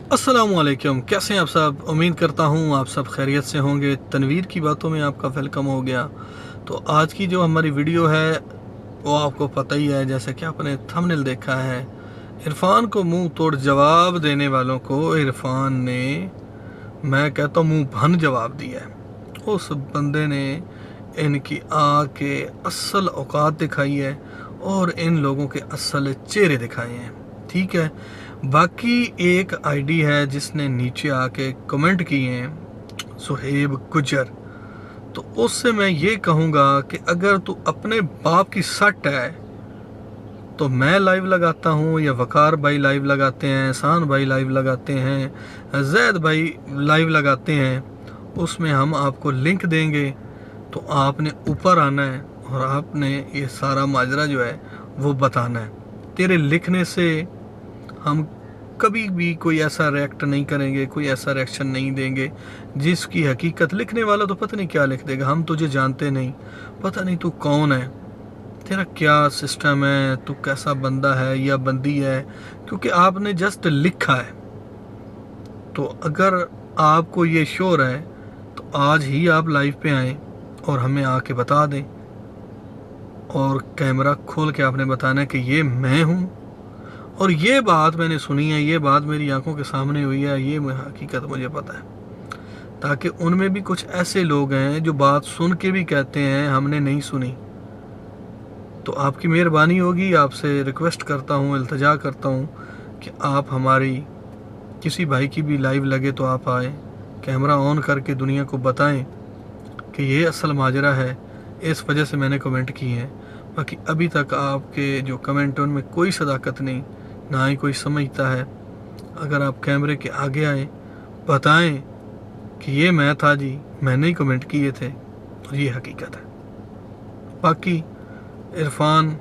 अस्सलामुअलैकुम, कैसे हैं आप सब। उम्मीद करता हूँ आप सब खैरियत से होंगे। तनवीर की बातों में आपका वेलकम हो गया। तो आज की जो हमारी वीडियो है वो आपको पता ही है, जैसे कि आपने थंबनेल देखा है। इरफान को मुंह तोड़ जवाब देने वालों को इरफान ने, मैं कहता हूँ, मुंह भन जवाब दिया है। उस बंदे ने इनकी आके असल औकात दिखाई है और इन लोगों के असल चेहरे दिखाए हैं। ठीक है, बाकी एक आईडी है जिसने नीचे आके कमेंट किए हैं, सुहेब गुजर। तो उससे मैं ये कहूँगा कि अगर तू अपने बाप की सट है तो मैं लाइव लगाता हूँ, या वकार भाई लाइव लगाते हैं, एहसान भाई लाइव लगाते हैं, जैद भाई लाइव लगाते हैं, उसमें हम आपको लिंक देंगे। तो आपने ऊपर आना है और आपने ये सारा माजरा जो है वो बताना है। तेरे लिखने से हम कभी भी कोई ऐसा रिएक्ट नहीं करेंगे, कोई ऐसा रिएक्शन नहीं देंगे जिसकी हकीकत लिखने वाला तो पता नहीं क्या लिख देगा। हम तुझे जानते नहीं, पता नहीं तू कौन है, तेरा क्या सिस्टम है, तू कैसा बंदा है या बंदी है, क्योंकि आपने जस्ट लिखा है। तो अगर आपको ये श्योर है तो आज ही आप लाइव पे आएँ और हमें आके बता दें, और कैमरा खोल के आपने बताना है कि ये मैं हूँ और ये बात मैंने सुनी है, ये बात मेरी आंखों के सामने हुई है, ये हकीकत मुझे पता है। ताकि उनमें भी कुछ ऐसे लोग हैं जो बात सुन के भी कहते हैं हमने नहीं सुनी। तो आपकी मेहरबानी होगी, आपसे रिक्वेस्ट करता हूँ, इल्तिजा करता हूँ कि आप हमारी किसी भाई की भी लाइव लगे तो आप आए, कैमरा ऑन करके दुनिया को बताएं कि ये असल माजरा है, इस वजह से मैंने कमेंट किए हैं। बाकी अभी तक आपके जो कमेंट उनमें कोई सदाकत नहीं, ना ही कोई समझता है। अगर आप कैमरे के आगे आए, बताएं कि ये मैं था जी, मैंने ही कमेंट किए थे और ये हकीकत है। बाकी इरफान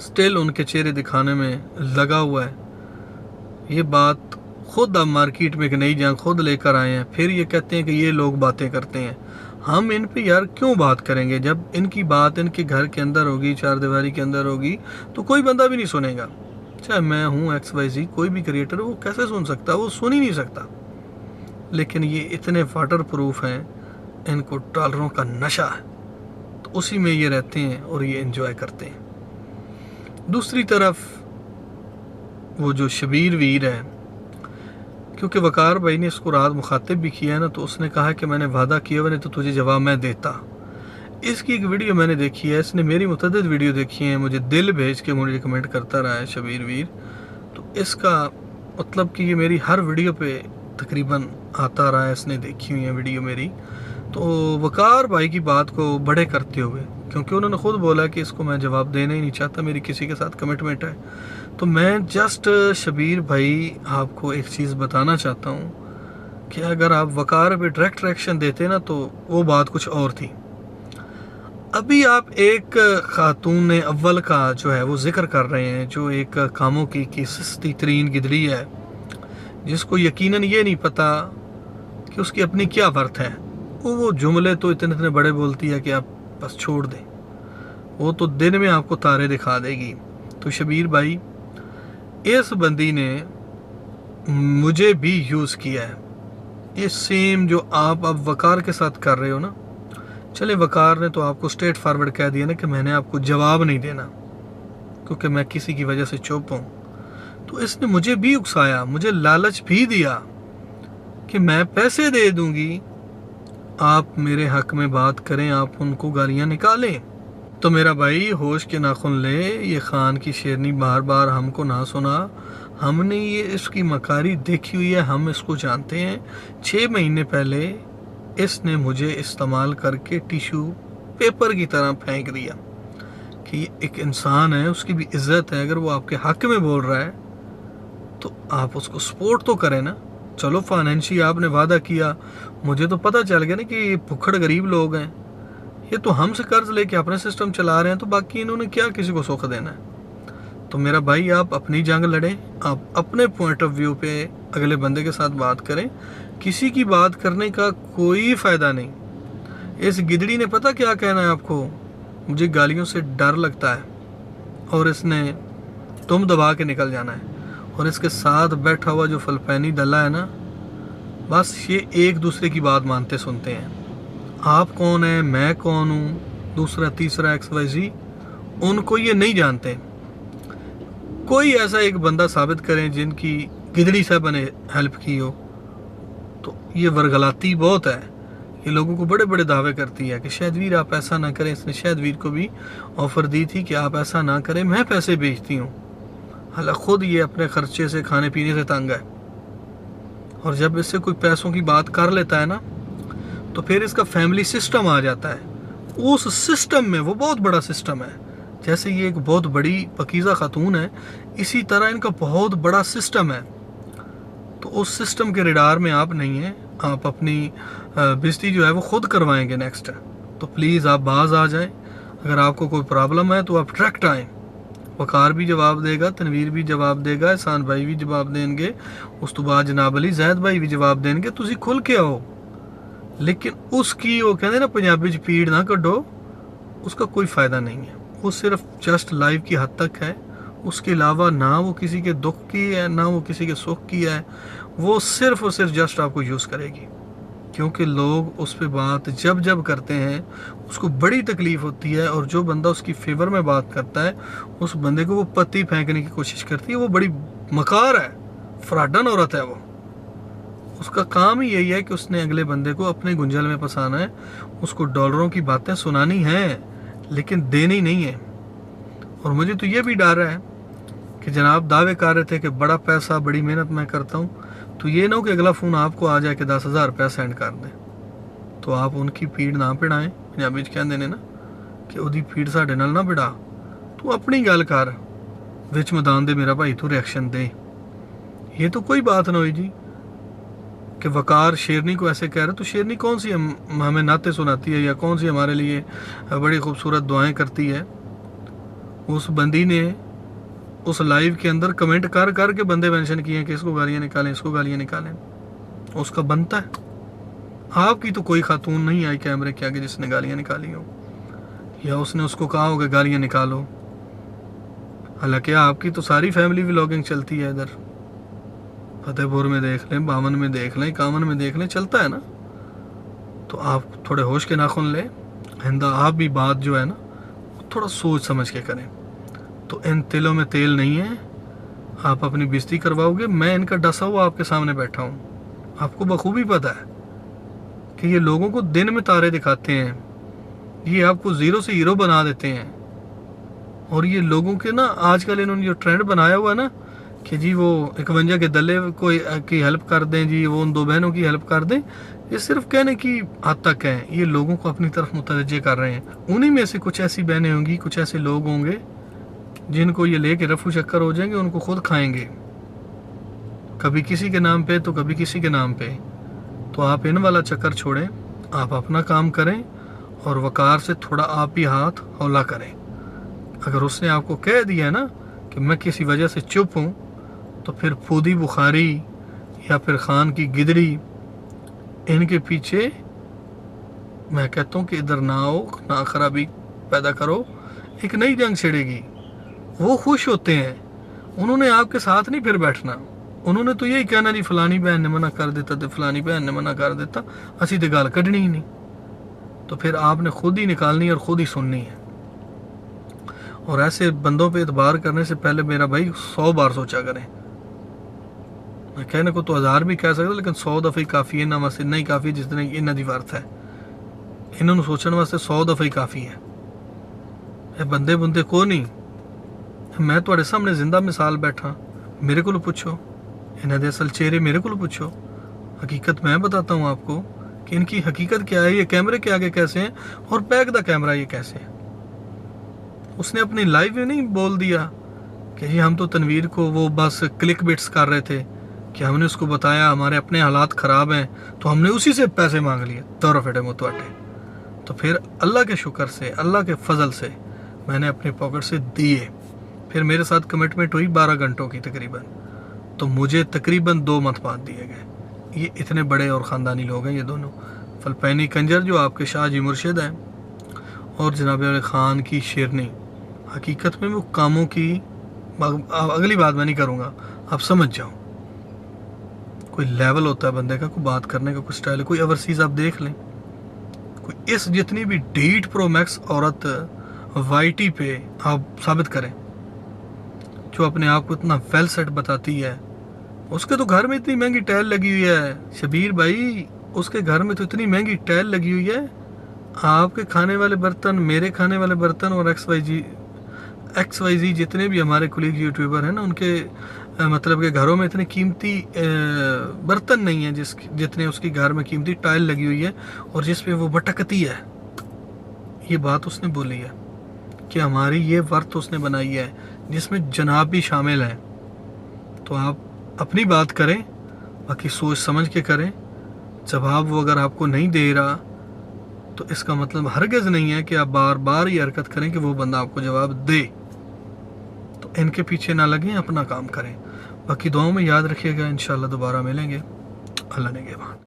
स्टिल उनके चेहरे दिखाने में लगा हुआ है। ये बात खुद अब मार्केट में एक नई जंग खुद लेकर आए हैं, फिर ये कहते हैं कि ये लोग बातें करते हैं। हम इन पे यार क्यों बात करेंगे जब इनकी बात इनके घर के अंदर होगी, चार दीवारी के अंदर होगी, तो कोई बंदा भी नहीं सुनेगा। चाहे मैं हूँ XYZ, कोई भी क्रिएटर, वो कैसे सुन सकता, वो सुन ही नहीं सकता। लेकिन ये इतने वाटर प्रूफ हैं, इनको डॉलरों का नशा है, तो उसी में ये रहते हैं और ये एंजॉय करते हैं। दूसरी तरफ वो जो शबीर वीर है, क्योंकि वकार भाई ने इसको रात मुखातिब भी किया है ना, तो उसने कहा कि मैंने वादा किया हुआ, नहीं तो तुझे जवाब मैं देता। इसकी एक वीडियो मैंने देखी है, इसने मेरी मुतअद्दिद वीडियो देखी है, मुझे दिल भेज के मुझे कमेंट करता रहा है शबीर वीर। तो इसका मतलब कि ये मेरी हर वीडियो पे तकरीबन आता रहा है, इसने देखी हुई है वीडियो मेरी। तो वकार भाई की बात को बड़े करते हुए, क्योंकि उन्होंने खुद बोला कि इसको मैं जवाब देना ही नहीं चाहता, मेरी किसी के साथ कमिटमेंट है। तो मैं जस्ट शबीर भाई आपको एक चीज़ बताना चाहता हूँ कि अगर आप वकार पे डायरेक्ट रिएक्शन देते ना तो वो बात कुछ और थी। अभी आप एक खातून ने अव्वल का जो है वो जिक्र कर रहे हैं, जो एक कामों की सस्ती तरीन गिदड़ी है, जिसको यकीनन ये नहीं पता कि उसकी अपनी क्या वर्थ है। वो जुमले तो इतने इतने बड़े बोलती है कि आप बस छोड़ दें, वो तो दिन में आपको तारे दिखा देगी। तो शबीर भाई, इस बंदी ने मुझे भी यूज़ किया है, ये सेम जो आप अब वकार के साथ कर रहे हो ना। चले, वकार ने तो आपको स्ट्रेट फॉरवर्ड कह दिया ना कि मैंने आपको जवाब नहीं देना क्योंकि मैं किसी की वजह से चुप हूँ। तो इसने मुझे भी उकसाया, मुझे लालच भी दिया कि मैं पैसे दे दूंगी, आप मेरे हक में बात करें, आप उनको गालियाँ निकालें। तो मेरा भाई होश के नाखुन ले, ये खान की शेरनी बार बार हमको ना सुना, हमने ये इसकी मकारी देखी हुई है, हम इसको जानते हैं। 6 महीने पहले इसने मुझे इस्तेमाल करके टिश्यू पेपर की तरह फेंक दिया कि एक इंसान है, उसकी भी इज्जत है। अगर वो आपके हक में बोल रहा है तो आप उसको सपोर्ट तो करें ना। चलो, फाइनेंशियल आपने वादा किया, मुझे तो पता चल गया ना कि भुखड़ गरीब लोग हैं, ये तो हमसे कर्ज लेके अपने सिस्टम चला रहे हैं, तो बाकी इन्होंने क्या किसी को सुख देना है। तो मेरा भाई, आप अपनी जंग लड़ें, आप अपने पॉइंट ऑफ व्यू पे अगले बंदे के साथ बात करें, किसी की बात करने का कोई फ़ायदा नहीं। इस गिदड़ी ने पता क्या कहना है आपको, मुझे गालियों से डर लगता है और इसने तुम दबा के निकल जाना है। और इसके साथ बैठा हुआ जो फलपैनी दल्ला है ना, बस ये एक दूसरे की बात मानते सुनते हैं। आप कौन है, मैं कौन हूँ, दूसरा तीसरा XYZ, उनको ये नहीं जानते। कोई ऐसा एक बंदा साबित करें जिनकी गिदड़ी साहब ने हेल्प की हो। तो ये वरगलाती बहुत है, ये लोगों को बड़े बड़े दावे करती है कि शायदवीर आप ऐसा ना करें। इसने शायदवीर को भी ऑफ़र दी थी कि आप ऐसा ना करें, मैं पैसे भेजती हूँ। हालांकि खुद ये अपने खर्चे से, खाने पीने से तंग है, और जब इससे कोई पैसों की बात कर लेता है ना, तो फिर इसका फैमिली सिस्टम आ जाता है। उस सिस्टम में, वो बहुत बड़ा सिस्टम है, जैसे ये एक बहुत बड़ी पकीज़ा खातून है, इसी तरह इनका बहुत बड़ा सिस्टम है। तो उस सिस्टम के रडार में आप नहीं हैं। आप अपनी बेइज्जती जो है वो खुद करवाएंगे नेक्स्ट। तो प्लीज़ आप बाज आ जाएं। अगर आपको कोई प्रॉब्लम है तो आप डायरेक्ट आएँ। वकार भी जवाब देगा, तनवीर भी जवाब देगा, एहसान भाई भी जवाब देंगे, उस तो बाद जनाब अली जैद भाई भी जवाब देंगे। तुसी खुल के आओ, लेकिन उसकी वो कहते ना पंजाबी च पीड़ ना कड्डो, उसका कोई फ़ायदा नहीं है। वो सिर्फ जस्ट लाइव की हद तक है, उसके अलावा ना वो किसी के दुख की है, ना वो किसी के सुख की है। वो सिर्फ और सिर्फ जस्ट आपको यूज़ करेगी, क्योंकि लोग उस पर बात जब जब करते हैं उसको बड़ी तकलीफ़ होती है, और जो बंदा उसकी फेवर में बात करता है उस बंदे को वो पत्ती फेंकने की कोशिश करती है। वो बड़ी मकार है, फ्राडन औरत है वो। उसका काम ही यही है कि उसने अगले बंदे को अपने गुंजल में फंसाना है, उसको डॉलरों की बातें सुनानी हैं, लेकिन देनी नहीं है। और मुझे तो ये भी डर है कि जनाब दावे कर रहे थे कि बड़ा पैसा, बड़ी मेहनत मैं करता हूँ, तो ये ना हो कि अगला फ़ोन आपको आ जाए कि 10,000 रुपया सेंड कर दें, तो आप उनकी पीड़ ना पिड़ाएं। पंजाबी कहते ने ना कि उहदी पीड़ साडे नाल ना पिड़ा, तू अपनी गल कर, विच मैदान दे मेरा भाई तू रिएक्शन दे। ये तो कोई बात ना हुई जी कि वकार शेरनी को ऐसे कह रहे, तो शेरनी कौन सी हमें नाते सुनाती है, या कौन सी हमारे लिए बड़ी खूबसूरत दुआएं करती है। उस बंदी ने उस लाइव के अंदर कमेंट कर कर के बंदे मेंशन किए हैं कि इसको गालियाँ निकालें, इसको गालियाँ निकालें। उसका बनता है। आपकी तो कोई खातून नहीं आई कैमरे के आगे जिसने गालियाँ निकाली हो, या उसने उसको कहा हो कि गालियाँ निकालो। हालांकि आपकी तो सारी फैमिली व्लॉगिंग चलती है, इधर फतेहपुर में देख लें, बावन में देख लें, कामन में देख लें, चलता है ना। तो आप थोड़े होश के नाखुन लें। हिंदा आप भी बात जो है ना थोड़ा सोच समझ के करें। तो इन तिलों में तेल नहीं है, आप अपनी बेइज्जती करवाओगे। मैं इनका डसा हुआ आपके सामने बैठा हूँ, आपको बखूबी पता है कि ये लोगों को दिन में तारे दिखाते हैं, ये आपको ज़ीरो से हीरो बना देते हैं। और ये लोगों के ना आजकल इन्होंने जो ट्रेंड बनाया हुआ है ना कि जी वो 51 के दल्ले को की हेल्प कर दें, जी वो उन 2 बहनों की हेल्प कर दें, ये सिर्फ कहने की हद तक है। ये लोगों को अपनी तरफ मुतवज्जे कर रहे हैं। उन्हीं में से कुछ ऐसी बहनें होंगी, कुछ ऐसे लोग होंगे जिनको ये लेके रफू चक्कर हो जाएंगे, उनको खुद खाएंगे, कभी किसी के नाम पे तो कभी किसी के नाम पे। तो आप इन वाला चक्कर छोड़ें, आप अपना काम करें, और वकार से थोड़ा आप भी हाथ हौला करें। अगर उसने आपको कह दिया ना कि मैं किसी वजह से चुप हूँ, तो फिर फूदी बुखारी या फिर खान की गिदड़ी, इनके पीछे मैं कहता हूँ कि इधर ना आओ, ना खराबी पैदा करो, एक नई जंग छिड़ेगी। वो खुश होते हैं, उन्होंने आपके साथ नहीं फिर बैठना। उन्होंने तो यही कहना जी फलानी बहन ने मना कर देता, तो फलानी बहन ने मना कर देता, असी तो गल कढ़नी ही नहीं। तो फिर आपने खुद ही निकालनी और खुद ही सुननी है। और ऐसे बंदों पे एतबार करने से पहले मेरा भाई 100 बार सोचा करें। मैं कहने को तो 1000 भी कह सकता, लेकिन 100 दफ़े ही काफ़ी है। इन्होंने वास्ते नहीं काफ़ी जितने इन्हों की वर्थ है, इन्होंने सोचने वास्ते 100 दफ़े ही काफ़ी है। ये बंदे बुंदे को नहीं, मैं तुहाडे सामने जिंदा मिसाल बैठा, मेरे को पुछो, इन्हों के असल चेहरे मेरे को पुछो, हकीकत मैं बताता हूँ आपको कि इनकी हकीकत क्या है, ये कैमरे के आगे कैसे हैं, और बैक द कैमरा ये कैसे है। उसने अपनी लाइव में नहीं बोल दिया कि जी हम तो तनवीर को वो बस क्लिक बिट्स कर रहे थे, कि हमने उसको बताया हमारे अपने हालात ख़राब हैं तो हमने उसी से पैसे मांग लिए दौर फेटे मुतवाटे। तो फिर अल्लाह के शुक्र से, अल्लाह के फजल से मैंने अपने पॉकेट से दिए। फिर मेरे साथ कमिटमेंट हुई 12 घंटों की तकरीबन, तो मुझे तकरीबन 2 मंथ बाद दिए गए। ये इतने बड़े और ख़ानदानी लोग हैं ये दोनों, फलपैनी कंजर जो आपके शाहजी मुर्शिद हैं, और जनाब वाले ख़ान की शेरनी। हकीकत में वो कामों की अगली बात मैं नहीं करूँगा, आप समझ जाओ। कोई लेवल होता है बंदे का, कोई बात करने का कोई स्टाइल है। कोई ओवरसीज आप देख लें, कोई इस जितनी भी डीट प्रो मैक्स औरत वाईटी पे आप साबित करें जो अपने आप को इतना वेल सेट बताती है, उसके तो घर में इतनी महंगी टाइल लगी हुई है शबीर भाई, उसके घर में तो इतनी महंगी टाइल लगी हुई है। आपके खाने वाले बर्तन, मेरे खाने वाले बर्तन और XYZ जितने भी हमारे कुलीग यूट्यूबर हैं ना, उनके मतलब के घरों में इतने कीमती बर्तन नहीं है जितने उसके घर में कीमती टाइल लगी हुई है और जिस पे वो भटकती है। ये बात उसने बोली है कि हमारी ये वर्थ उसने बनाई है जिसमें जनाब भी शामिल है। तो आप अपनी बात करें, बाकी सोच समझ के करें। जवाब वो अगर आपको नहीं दे रहा तो इसका मतलब हरगिज़ नहीं है कि आप बार बार ये हरकत करें कि वो बंदा आपको जवाब दे। तो इनके पीछे ना लगें, अपना काम करें। बाकी दुआओं में याद रखिएगा, इंशाल्लाह दोबारा मिलेंगे। अल्लाह ने के बाद।